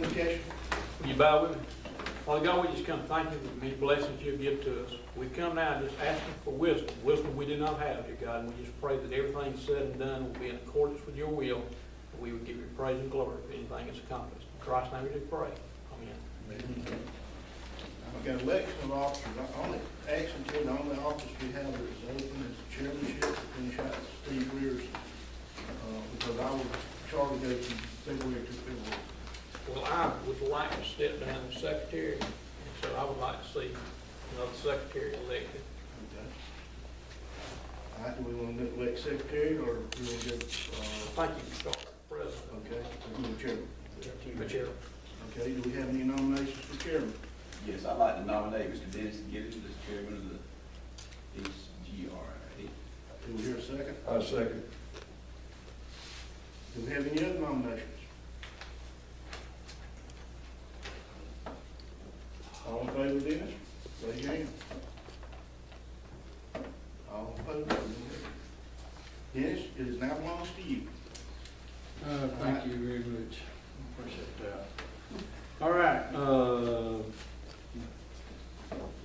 Cash. You bow with me? Father God, we just come thank you for the many blessings you give to us. We come now just asking for wisdom, wisdom we do not have, dear God, and we just pray that everything said and done will be in accordance with your will, and we would give you praise and glory for anything that's accomplished. In Christ's name we do pray. Amen. I've got election of officers. The only action to the only office we have that is open is the chairmanship to finish out Steve Greer's, because I was charged to go from February to February. Well, I would like to step down as secretary, and so I would like to see another secretary elected. Okay. All right, do we want to elect secretary or do we want to go, I think you can start with president. okay, so the chairman? The chair. Okay, do we have any nominations for chairman? Yes, I'd like to nominate Mr. Dennis Giddens as chairman of the HGRA. Do we hear a second? I second. Do we have any other nominations? All in favor of Dennis? Raise your hand. All opposed? Dennis, it is now belongs to you. Thank you very much. Appreciate that. All right,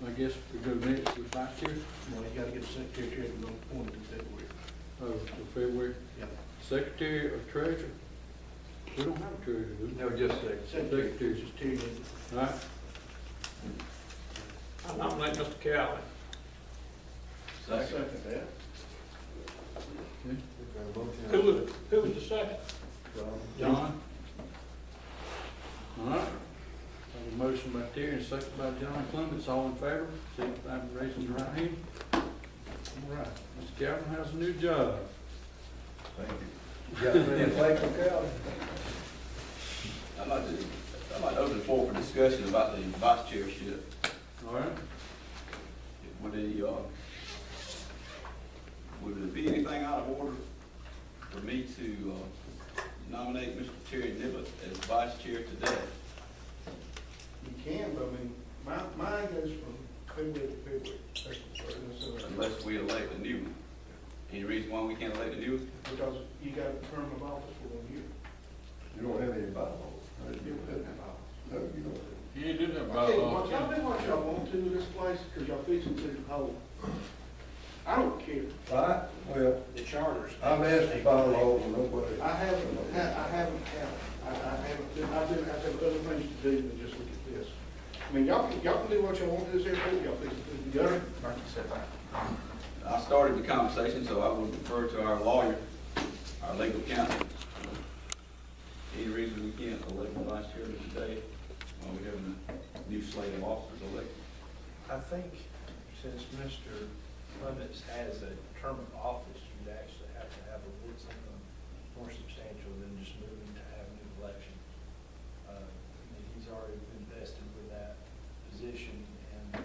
I guess we go next with vice chair, Well, you gotta get the secretary to go appointed in February. to February. Yep. Secretary or treasurer? We don't have a treasurer, do we? No, just second. Secretary, just Terry. All right, I nominate Mr. Cowley. I second that. okay. Who was the second? John? All right. Have a motion by Terry and a second by John Clements. All in favor, signify by raising your right hand. All right, Mr. Calvin has a new job. Thank you. You got any flag for Cal? I'd like to open the floor for discussion about the vice chairship. All right. Would there be anything out of order for me to nominate Mr. Terry Nibbett as vice chair today? You can, but I mean, mine goes from February to February. That's the first, Unless we elect a new one. Any reason why we can't elect a new one? because you got a term of office for 1 year. You don't have any bylaws. You don't have that office. No, you don't. You did have Okay, well, y'all do what y'all want to with this place, because y'all fixing to hold. I don't care. Right, well, The charters. I'm asking bylaws and nobody. I've had other things to do than just look at this. I mean, y'all can do what y'all want to do this airport, y'all fix it to the gutter, like you said. I started the conversation, so I will defer to our lawyer, our legal counsel. Any reason we can't elect the vice chairman today while we have a new slate of officers elected? I think since Mr. Clements has a term of office, you'd actually have to have a little something more substantial than just moving to have new elections. I mean, he's already been vested with that position and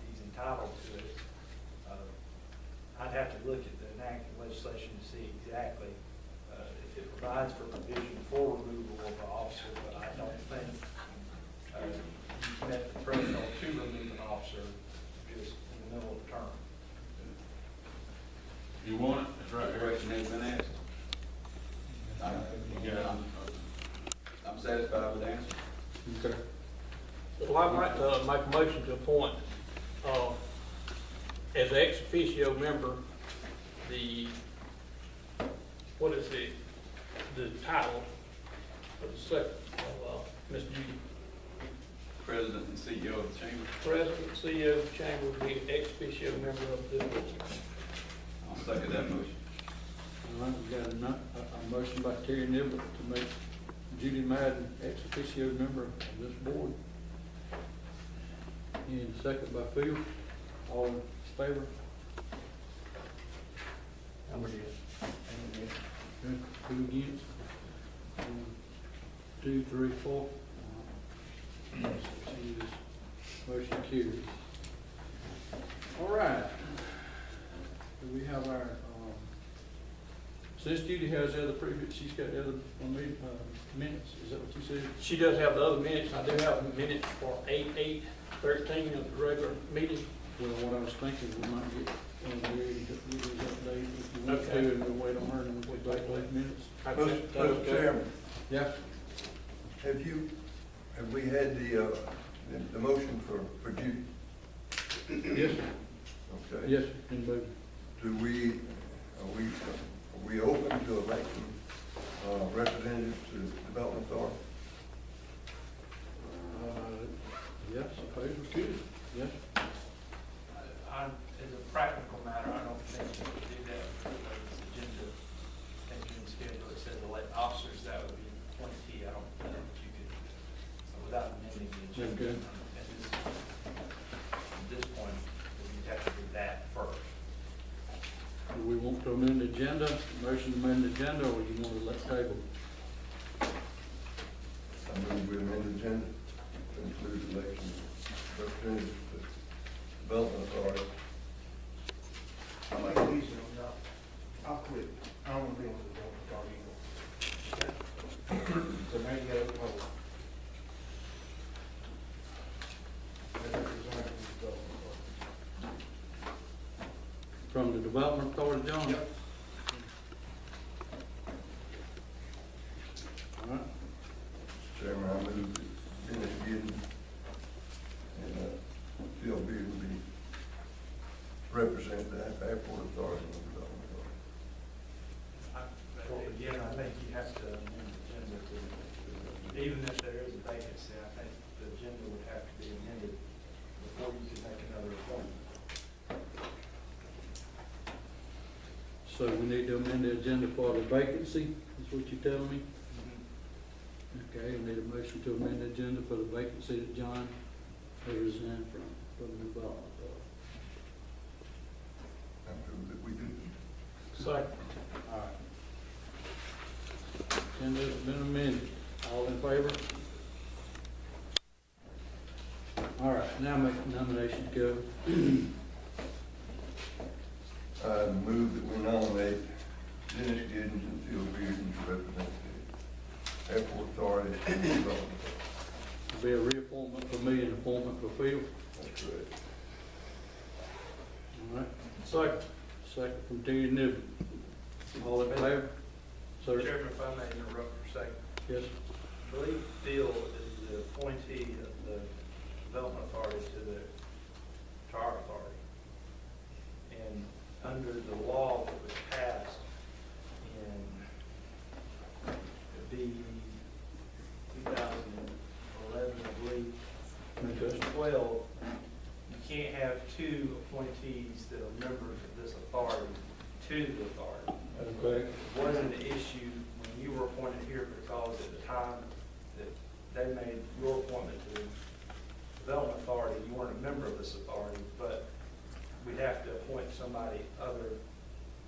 he's entitled to it. I'd have to look at the enacted legislation to see exactly if it provides for provision for removal of an officer, but I don't think you met the threshold to remove an officer just in the middle of the term. You want it? That's right The here. question has been asked. I'm satisfied with the answer. Okay. Well, I'd like to make a motion to appoint, as an ex officio member, what is the title of the second, Ms. Judy? President and CEO of the chamber. President, CEO of the chamber, will be an ex officio member of this board. I'll second that motion. All right, we got a motion by Terry Nibbett to make Judy Madden ex officio member of this board. And second by Phil. All in favor? Good. Who against? 1, 2, 3, 4. Motion carries. All right. Do we have our, since Judy has the other previous, she's got the other minutes, is that what you said? She does have the other minutes. I do have minutes for 8/8/13 of the regular meeting. Well, what I was thinking, we might get Larry to give us update if you want to, Okay. and we'll wait on her and we'll take those minutes. I Mr. Chairman, Yeah, have you Have we had the motion for Judy? Yes, sir. Okay. Yes, sir. In motion. Are we open to electing representatives to the Development Authority? Yes, I suppose we could, yes. As a practical matter, I don't think you could do that for this agenda thinking schedule. It says elect officers, that would be appointee. I don't think that you could, without amending the agenda. Okay. At this point, you'd have to do that first. Do we want to amend the agenda, motion to amend the agenda, or you want to let table? I move we amend the agenda to include election representatives to the Development Authority. I'll make it easy on y'all. I'll quit. I don't want to be on the development authority anymore. So now you gotta vote. From the Development Authority, John? Yep. All right, Mr. Chairman, I move that Dennis Giddens and Phil Beard will be represent the Airport Authority and the Development Authority. Again, I think you have to amend the agenda to, even if there is a vacancy, I think the agenda would have to be amended before you can make another appointment. so we need to amend the agenda for the vacancy, is what you're telling me? Okay, we need a motion to amend the agenda for the vacancy that John has resigned from the Development Authority. I move that we do. Second. All right. Agenda's been amended. All in favor? All right, now make the nominations go. I move that we nominate Dennis Giddens and Phil Beard to represent the Airport Authority and the Development Authority. It'll be a reappointment for me and appointment for Phil. That's correct. All right, Second. second from Terry Nivens. All in favor? Sir? Chairman, if I may interrupt for a second. Yes. I believe Phil is the appointee of the Development Authority to our authority. And under the law that was passed in, it'd be 2011, I believe, Okay. 12, you can't have two appointees that are members of this authority to the authority. Okay. It wasn't an issue when you were appointed here because at the time that they made your appointment to the Development Authority, you weren't a member of this authority, but we'd have to appoint somebody other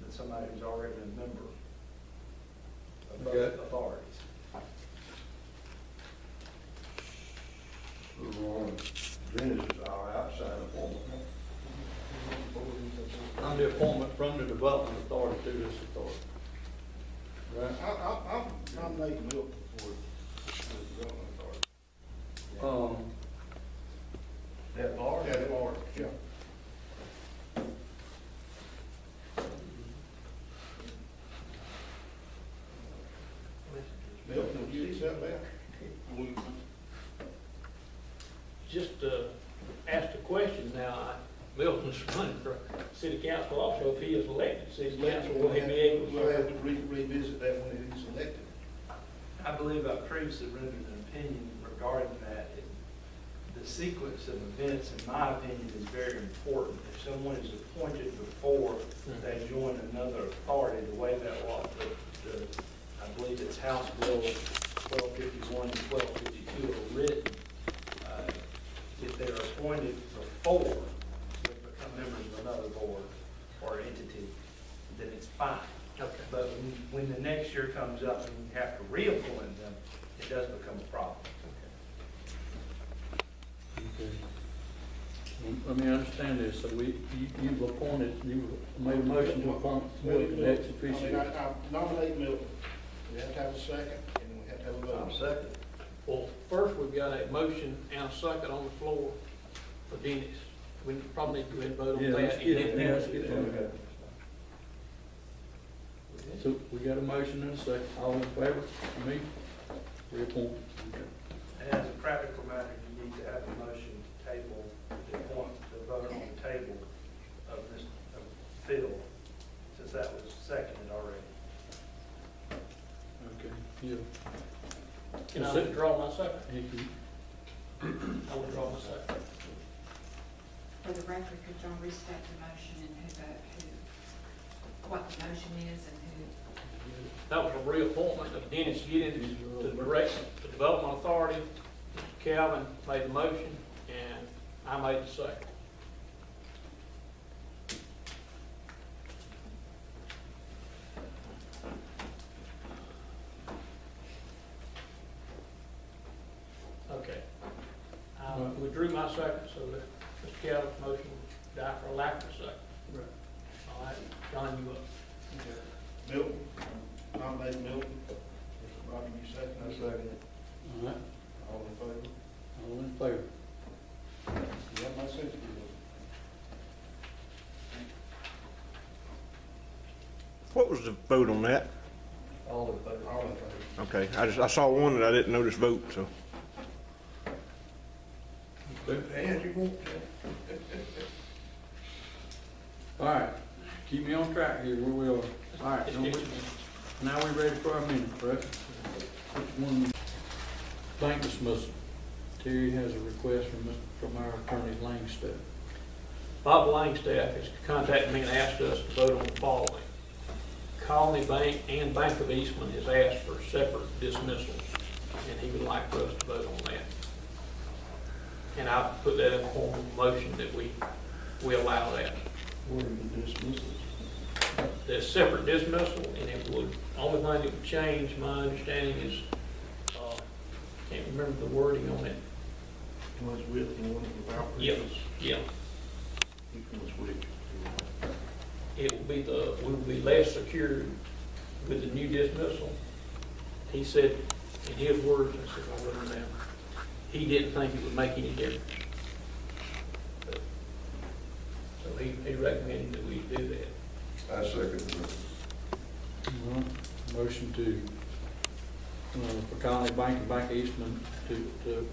than somebody who's already a member of both Okay. authorities. Dennis is our outside appointment. I'm the appointment from the Development Authority to this authority. Right? I'll nominate Milton for the development authority. That large? Yeah, large, yeah. Milton, would you accept that? Just asked a question now. Milton's running for city council also. If he is elected, city council will he be able We'll have to? to revisit that when he's elected. I believe I previously rendered an opinion regarding that. The sequence of events, in my opinion, is very important. If someone is appointed before they join another authority, the way that law, I believe it's House Bill 1251 and 1252 are written, if they're appointed before they become members of another board or entity, then it's fine. Okay. But when the next year comes up and you have to reappoint them, it does become a problem. Okay. Let me understand this. So you've appointed, you made a motion to appoint Milton ex officio. I nominate Milton. We have to have a second, and then we have to have a vote. Second. Well, first, we've got a motion and a second on the floor for Dennis. We probably need to go ahead and vote on Yeah, that. let's get it. and then- Yeah, let's get it. So we got a motion and a second. All in favor? Me? Reappoint. Okay. And as a practical Can I withdraw my second? Hickey. I withdraw my second. For the record, could y'all restate the motion and what the motion is and who? That was a reappointment of Dennis Giddens to the the Development Authority. Calvin made the motion, and I made the second. Okay. I withdrew my second, so that Mr. Calvin's motion will die for a lack of a second. Right. All right, John, you up. Milton, nominate Milton. Mr. Bobby, you second? I second it. All right, All in favor? all in favor? You have my signature. What was the vote on that? All in favor? All in favor. Okay, I saw one that I didn't notice vote, so. And you won't, All right, keep me on track here, where we are. All right, Just now get we- your- now we ready for our minute, correct? Which one? Bank dismissal. Terry has a request from our attorney Langstaff. Bob Langstaff has contacted me and asked us to vote on the following. Colony Bank and Bank of Eastman has asked for separate dismissals, and he would like for us to vote on that. And I'll put that in the form of a motion that we allow that. what are the dismissals? There's separate dismissal, and it would, only thing that would change, my understanding is, can't remember the wording on it. One's with and one's without. Yes, yeah. Which one's which? It will be we will be less secured with the new dismissal. He said, in his words, I said, I'll write them down, he didn't think it would make any difference. So he recommended that we do that. I second it. All right, motion to, for Colony Bank and Bank of Eastman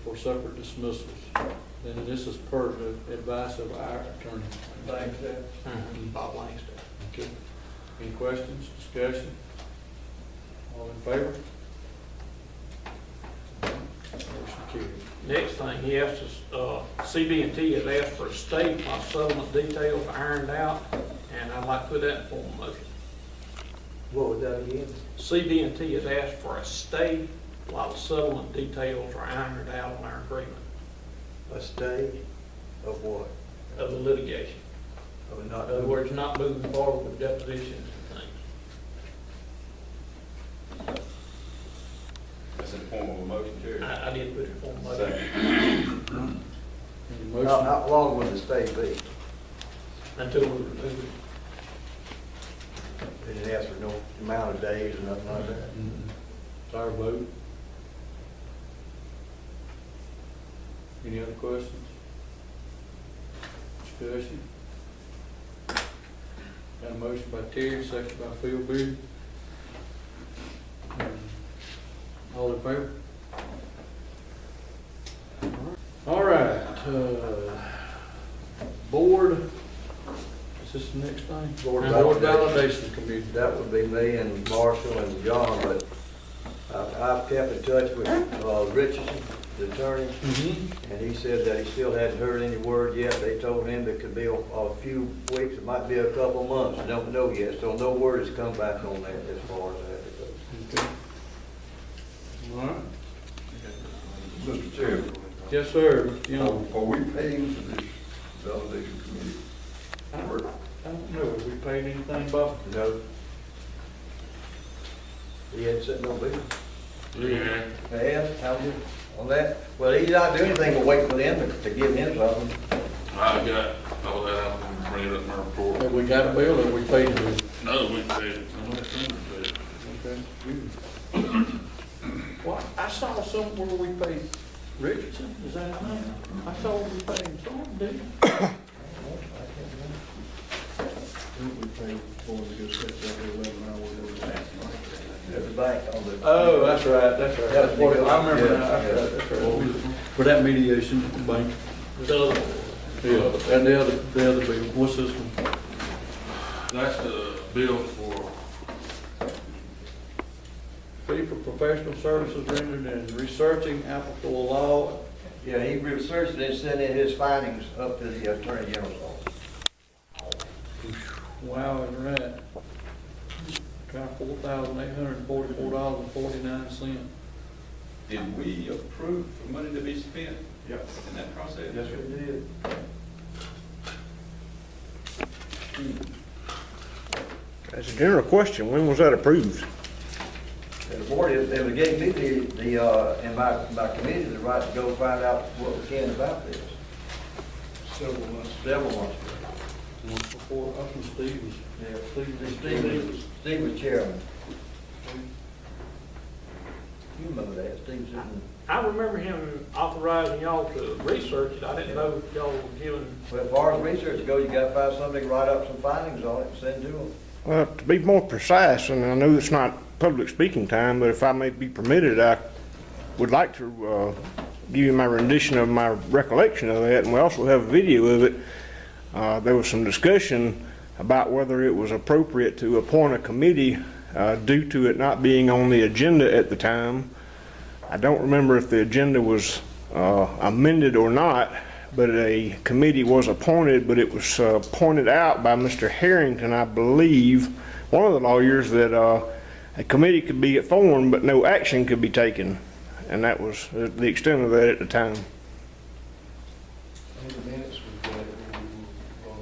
for separate dismissals. And this is per the advice of our attorney. Thanks, Dad. Bob Langstaff. Okay. Any questions, discussion? All in favor? Motion carried. Next thing, he asked us, CB&T has asked for a stay while settlement details are ironed out, and I'd like to put that in form of motion. What was that again? CB&T has asked for a stay while the settlement details are ironed out on our agreement A stay of what? of the litigation. Of In not other words, not moving forward with depositions and things. That's in the form of a motion, Terry. I did put it in form of motion. Any How, motion? how long will the stay be? Until we remove it. They didn't ask for no amount of days or nothing like that? It's our vote. Any other questions? Discussion? Got a motion by Terry, second by Phil Beard. All in favor? All right, board, is this the next thing? Board Board validation. validation committee. That would be me and Marshall and John, but I've kept in touch with Richardson, the attorney, and he said that he still hadn't heard any word yet. They told him it could be a few weeks, it might be a couple of months, don't know yet, so no word has come back on that as far as that goes. Okay. All right. Mr. Chairman, Yes, sir. Mr. Young. are we paying for this validation committee work? I don't know, have we paid anything, Bob? No. He hadn't said no bill. Yeah, how you, on that? Well, he's not doing anything but wait for them to give him something. I got all that out and bring it up in my report. Have we got a bill or we paid the bill? No, we paid it. I'm not sure we paid it. Okay. Well, I saw somewhere we paid Richardson, is that his name? I saw we paid him something, didn't we? We paid for the good stuff every 11 hours of the last night. At the bank on the. Oh, that's right, that's right. That's what it was. I remember now, Yeah, that's right. For that mediation bank. The other one. Yeah, and the other bill, what's this one? That's the bill fee for professional services rendered in researching applicable law. Yeah, he researched it and sent in his findings up to the Attorney General's office. Wow, and right. Try $4,844.49. Did we approve for money to be spent Yep. in that process? Yes, we did. As a general question, when was that approved? And the board, they were giving me and my committee the right to go find out what we can about this. Several months. Several months ago. Once before, I think Steve was, Yeah, Steve was chairman. You remember that, Steve was in. I remember him authorizing y'all to research it. I didn't know if y'all were given, Well, as far as research goes, you gotta find something, write up some findings on it and send to them. Well, to be more precise, and I know it's not public speaking time, but if I may be permitted, I would like to give you my rendition of my recollection of that, and we also have a video of it. There was some discussion about whether it was appropriate to appoint a committee due to it not being on the agenda at the time. I don't remember if the agenda was amended or not, but a committee was appointed, but it was pointed out by Mr. Harrington, I believe, one of the lawyers, that a committee could be formed, but no action could be taken. And that was the extent of that at the time. In the minutes was that we were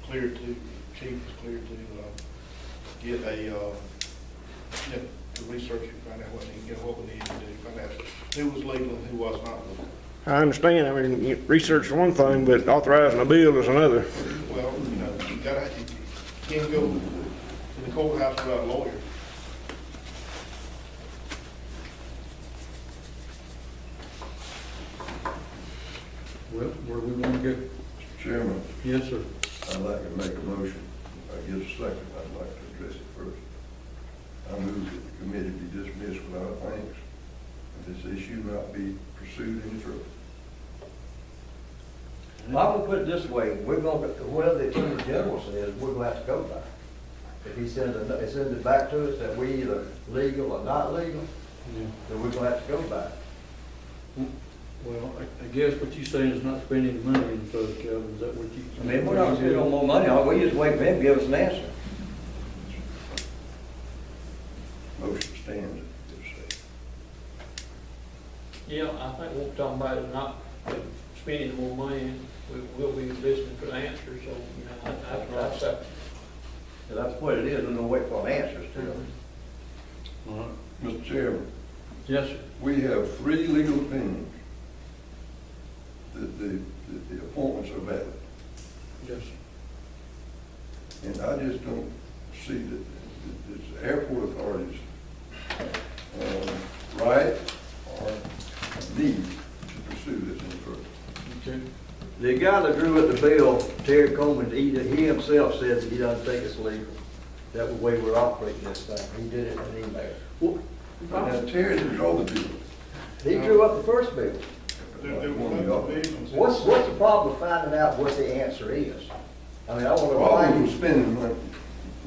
clear to, chief was clear to get to research and find out what we needed to do, find out who was legal and who was not legal. I understand, I mean, research is one thing, but authorizing a bill is another. Well, you can't go to the courthouse without a lawyer. well, where we want to go? Mr. Chairman, Yes, sir. I'd like to make a motion. If I get a second, I'd like to address it first. I move that the committee be dismissed without thanks, and this issue not be pursued any further. Well, I'm gonna put it this way, we're gonna, whatever the Attorney General says, we're gonna have to go by. If he sends it back to us that we either legal or not legal, Yeah. then we're gonna have to go by. Well, I guess what you're saying is not spend any money in the public, Calvin, is that what you? I mean, we're not spending no more money on it, we just wait for him to give us an answer. Motion stands, if said. yeah, I think what we're talking about is not spending more money. We'll be listening for the answer, so, you know, that's And that's what it is, we're gonna wait for an answer still. All right. Mr. Chairman, Yes, sir. we have 3 legal opinions that the appointments are valid. Yes, sir. And I just don't see that the airport authorities right or need to pursue this any further. Okay. The guy that drew up the bill, Terry Coleman, he himself said that he doesn't think it's legal. That was the way we're operating this thing. He did it in an email. Well, Now, Terry didn't draw the bill. He drew up the first bill. There were no divisions. What's the problem with finding out what the answer is? I mean, I want to Problem find, was spending money.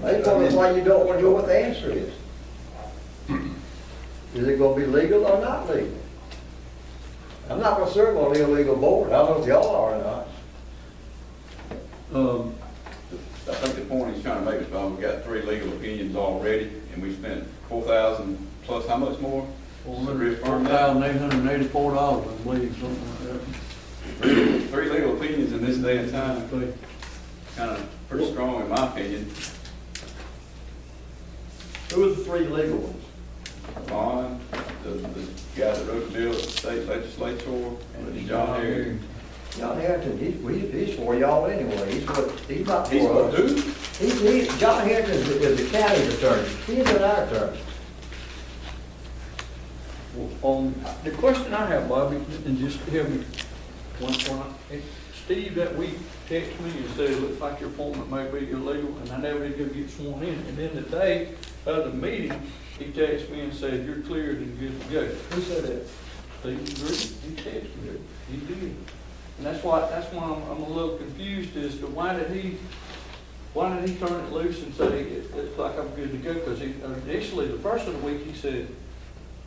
they told us why you don't want to know what the answer is. Is it gonna be legal or not legal? I'm not gonna serve on the illegal board. I don't know if y'all are or not. I think the point he's trying to make is, we've got 3 legal opinions already, and we spent 4,000 plus how much more? To reaffirm that? $4,884, I believe, something like 3 legal opinions in this day and time, that. kind of pretty strong in my opinion. Who are the 3 legal ones? Vaughn, the guy that wrote the bill at the state legislature, and John Harrington. John Harrington, he's for y'all anyway. He's not He's for what, us. who? John Harrington is the county's attorney. He's not our attorney. The question I have, Bobby, and just help me, Steve that week texted me and said, it looks like your appointment may be illegal, and I never did go get sworn in. And then the day of the meeting, he texted me and said, you're cleared and good to go. Who said that? Steve agreed, he texted me, he did. And that's why I'm a little confused as to why did he why did he turn it loose and say, it's like I'm good to go? Because initially, the first of the week, he said,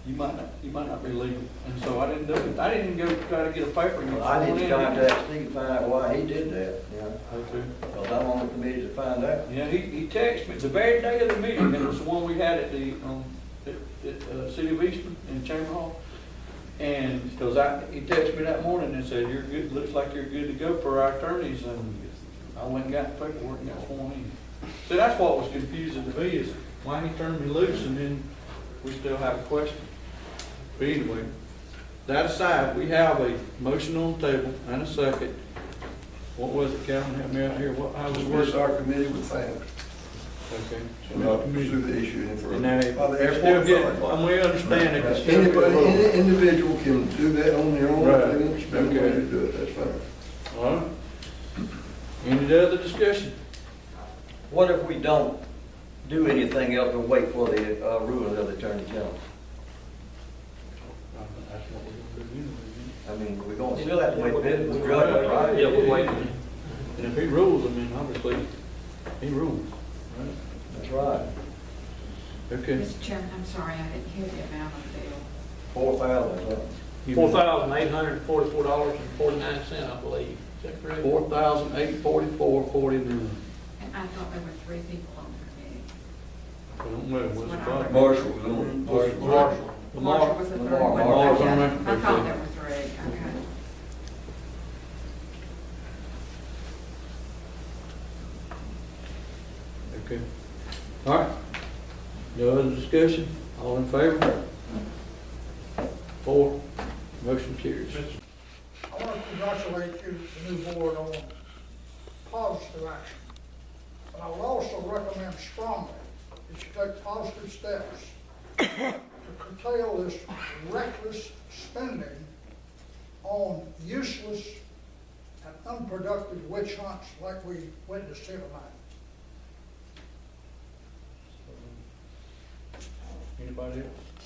you might not be legal. And so I didn't do it. I didn't go try to get a paper. and get I sworn need in. to contact Steve to find out why he did that, you know, Okay. because I'm on the committee to find out. Yeah, he texted me, the very day of the meeting, and it was the one we had at the, City of Eastman in Chamber Hall. And, because he texted me that morning and said, you're good, looks like you're good to go for our attorneys, and I went and got the paperwork and got sworn in. So that's what was confusing to me, is why he turned me loose, and then we still have a question. But anyway, that aside, we have a motion on the table and a second. What was it, Calvin, help me out here, how was it? Dismiss our committee with thanks. Okay. And not pursue the issue any further. And now, By the it's still airport getting, authority. and we understand it, it's still Anybody, getting any low. individual can do that on their own, Right. if they want to spend money Okay. to do it, that's fine. All right. Any other discussion? What if we don't do anything else and wait for the ruling of the Attorney General? That's what we're gonna do anyway. I mean, we're gonna still have to wait business, right? Yeah, we're waiting. And if he rules, I mean, obviously, he rules. Right? That's right. Okay. Mr. Chairman, I'm sorry, I didn't hear the amount of the bill. 4,000 or something. $4,844.49, I believe. Is that correct? $4,844.49. And I thought there were 3 people on the committee. I don't know, what's the That's what I problem? read. Marshall was on. Marshall. Marshall was the third Lamar. one. Lamar's on Okay. there? I thought Okay. there were 3, okay. Okay. All right. No other discussion? All in favor? 4. Motion carries. I want to congratulate you, the new board, on positive action. But I would also recommend strongly that you take positive steps to curtail this reckless spending on useless and unproductive witch hunts like we witnessed here tonight. Anybody else?